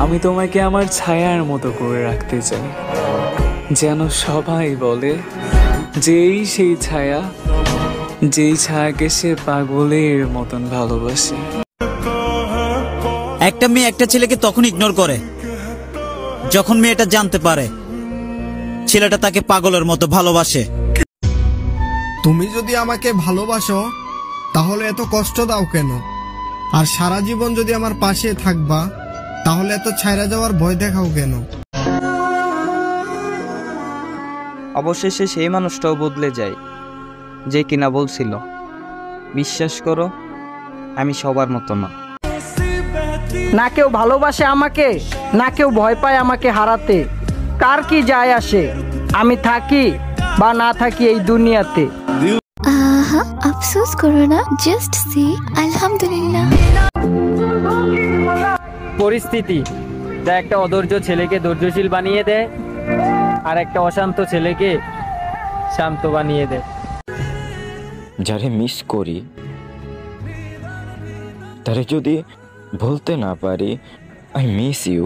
আমি তোমাকে আমার ছায়ার মতো করে রাখতে চাই, যেন সবাই বলে যেই সেই ছায়া, যেই ছায়াকে সে পাগলের মতন ভালোবাসে। একটা মেয়ে একটা ছেলেকে তখন ইগনোর করে যখন মেয়েটা জানতে পারে ছেলেটা তাকে পাগলের মতো ভালোবাসে। তুমি যদি আমাকে ভালোবাসো তাহলে এত কষ্ট দাও কেন? আর সারা জীবন যদি আমার পাশে থাকবা তাহলে এত ছাইরা যাওয়ার ভয় দেখাও কেন? অবশেষে সেই মানুষটাও বদলে যায় যে কিনা বলছিল, বিশ্বাস করো আমি সবার মতো না। না কেউ ভালোবাসে আমাকে, না কেউ ভয় পায় আমাকে হারাতে। কার কি যায় আসে আমি থাকি বা না থাকি এই দুনিয়াতে। আফসোস করো না, জাস্ট সি আলহামদুলিল্লাহ। পরিস্থিতি যা একটা অধৈর্য ছেলেকে ধৈর্যশীল বানিয়ে দেয় আর একটা অশান্ত ছেলেকে শান্ত বানিয়ে দেয়। যারে মিস করি তারে যদি বলতে না পারি আই মিস ইউ,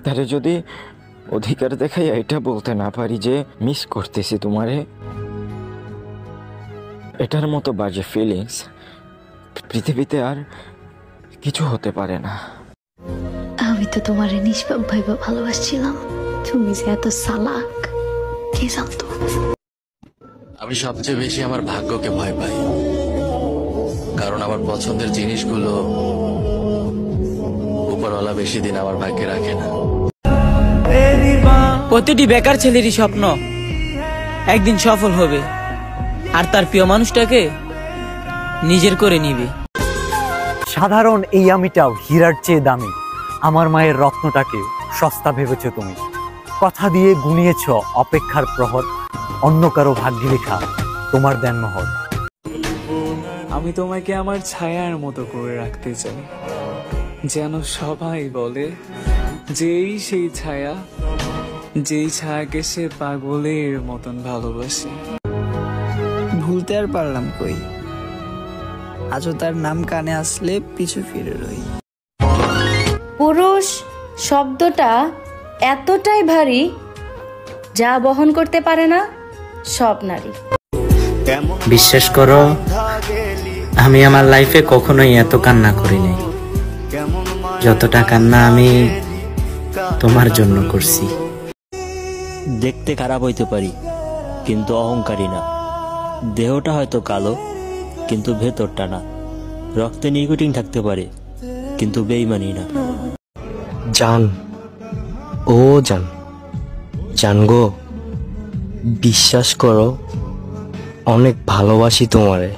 তারে যদি অধিকার দেখাই এটা বলতে না পারি যে মিস করতেছি তোমারে, এটার মতো বাজে ফিলিংস পৃথিবীতে আর কিছু হতে পারে না। আমি তো তোমারে নিষ্পাপ ভাইবা ভালোবাসছিলাম, তুমি যে এত চালাক কে জানতো। আমি সবচেয়ে বেশি আমার ভাগ্যকে ভয় পাই, কারণ আমার পছন্দের জিনিসগুলো উপরওয়ালা বেশি দিন আমার ভাগ্যে রাখে না। প্রতিটি বেকার ছেলেরই স্বপ্ন একদিন সফল হবে আর তার প্রিয় মানুষটাকে নিজের করে নিবে। সাধারণ এই আমিটাও হীরার চেয়ে দামি, আমার মায়ের রত্নটাকে সস্তা ভেবেছ তুমি। কথা দিয়ে গুনিয়েছ অপেক্ষার প্রহর, অন্য কারো ভাগ্যে লেখা তোমার দেনমোহর। আমি তোমাকে আমার ছায়ার মতো করে রাখতে চাই, যেন সবাই বলে যেই সেই ছায়া, যেই ছায়াকে সে পাগলের মতন ভালোবাসে। ভুলতে আর পারলাম কই, আজও তার নাম কানে আসলে পিছু ফিরে রই। পুরুষ শব্দটা এতটাই ভারী যা বহন করতে পারে না সব নারী। বিশ্বাস করো, আমি আমার লাইফে কখনোই এত কান্না করিনি যতটা কান্না আমি তোমার জন্য করছি। দেখতে খারাপ হইতে পারি কিন্তু অহংকারী না, দেহটা হয়তো কালো কিন্তু ভেতরটা না, রক্তে নিকোটিন থাকতে পারে কিন্তু বেইমানি না। জান, ও জান, জান গো, বিশ্বাস করো অনেক ভালোবাসি তোমারে।